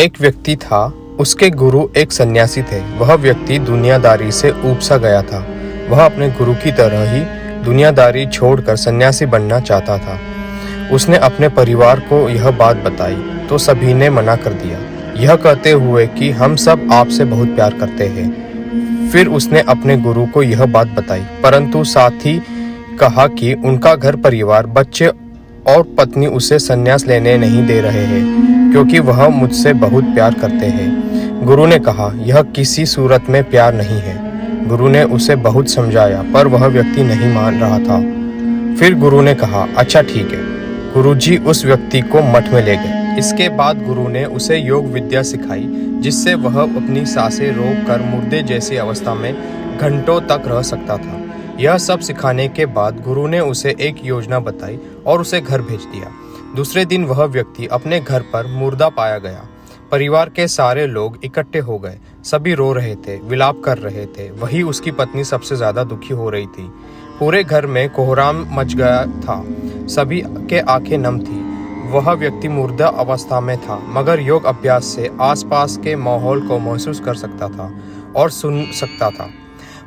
एक व्यक्ति था, उसके गुरु एक सन्यासी थे। वह व्यक्ति दुनियादारी से ऊब सा गया था। वह अपने गुरु की तरह ही दुनियादारी छोड़कर सन्यासी बनना चाहता था। उसने अपने परिवार को यह बात बताई तो सभी ने मना कर दिया, यह कहते हुए कि हम सब आपसे बहुत प्यार करते हैं। फिर उसने अपने गुरु को यह बात बताई, परंतु साथ ही कहा कि उनका घर परिवार, बच्चे और पत्नी उसे संन्यास लेने नहीं दे रहे हैं, क्योंकि वह मुझसे बहुत प्यार करते हैं। गुरु ने कहा, यह किसी सूरत में प्यार नहीं है। गुरु ने उसे बहुत समझाया, पर वह व्यक्ति नहीं मान रहा था। फिर गुरु ने कहा, अच्छा ठीक है। गुरुजी उस व्यक्ति को मठ में ले गए। इसके बाद गुरु ने उसे योग विद्या सिखाई, जिससे वह अपनी सांसें रोक कर मुर्दे जैसी अवस्था में घंटों तक रह सकता था। यह सब सिखाने के बाद गुरु ने उसे एक योजना बताई और उसे घर भेज दिया। दूसरे दिन वह व्यक्ति अपने घर पर मुर्दा पाया गया। परिवार के सारे लोग इकट्ठे हो गए। सभी रो रहे थे, विलाप कर रहे थे। वही उसकी पत्नी सबसे ज्यादा दुखी हो रही थी। पूरे घर में कोहराम मच गया था। सभी के आंखें नम थी। वह व्यक्ति मुर्दा अवस्था में था, मगर योग अभ्यास से आसपास के माहौल को महसूस कर सकता था और सुन सकता था।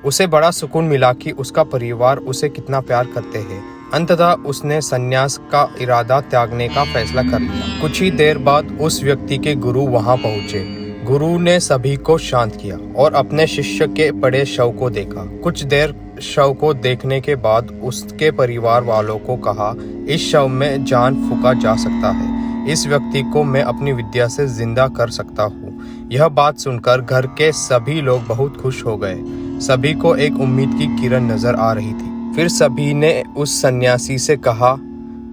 उसे बड़ा सुकून मिला कि उसका परिवार उसे कितना प्यार करते हैं। अंततः उसने संन्यास का इरादा त्यागने का फैसला कर लिया। कुछ ही देर बाद उस व्यक्ति के गुरु वहां पहुंचे। गुरु ने सभी को शांत किया और अपने शिष्य के पड़े शव को देखा। कुछ देर शव को देखने के बाद उसके परिवार वालों को कहा, इस शव में जान फूंका जा सकता है। इस व्यक्ति को मैं अपनी विद्या से जिंदा कर सकता हूँ। यह बात सुनकर घर के सभी लोग बहुत खुश हो गए। सभी को एक उम्मीद की किरण नजर आ रही थी। फिर सभी ने उस सन्यासी से कहा,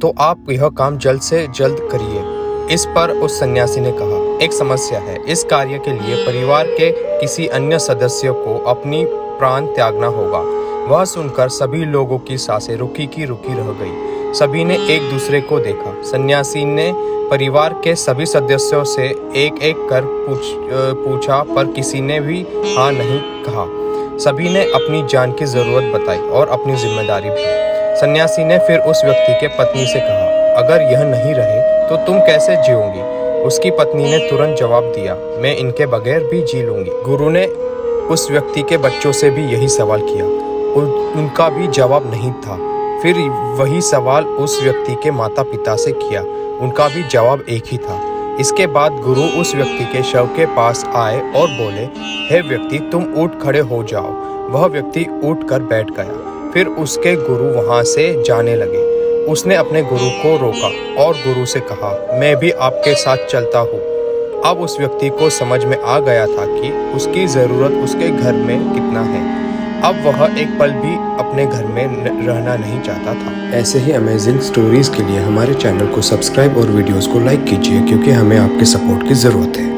तो आप यह काम जल्द से जल्द करिए। इस पर उस सन्यासी ने कहा, एक समस्या है। इस कार्य के लिए परिवार के किसी अन्य सदस्य को अपनी प्राण त्यागना होगा। वह सुनकर सभी लोगों की सांसें रुकी की रुकी रह गई। सभी ने एक दूसरे को देखा। सन्यासी ने परिवार के सभी सदस्यों से एक एक कर पूछा, पर किसी ने भी हाँ नहीं कहा। सभी ने अपनी जान की जरूरत बताई और अपनी जिम्मेदारी भी। सन्यासी ने फिर उस व्यक्ति के पत्नी से कहा, अगर यह नहीं रहे तो तुम कैसे जियोगी? उसकी पत्नी ने तुरंत जवाब दिया, मैं इनके बगैर भी जी लूंगी। गुरु ने उस व्यक्ति के बच्चों से भी यही सवाल किया। उनका भी जवाब नहीं था। फिर वही सवाल उस व्यक्ति के माता पिता से किया। उनका भी जवाब एक ही था। इसके बाद गुरु उस व्यक्ति के शव के पास आए और बोले, हे व्यक्ति, तुम उठ खड़े हो जाओ। वह व्यक्ति उठ कर बैठ गया। फिर उसके गुरु वहां से जाने लगे। उसने अपने गुरु को रोका और गुरु से कहा, मैं भी आपके साथ चलता हूँ। अब उस व्यक्ति को समझ में आ गया था कि उसकी ज़रूरत उसके घर में कितना है। अब वह एक पल भी अपने घर में रहना नहीं चाहता था। ऐसे ही अमेजिंग स्टोरीज के लिए हमारे चैनल को सब्सक्राइब और वीडियोस को लाइक कीजिए, क्योंकि हमें आपके सपोर्ट की ज़रूरत है।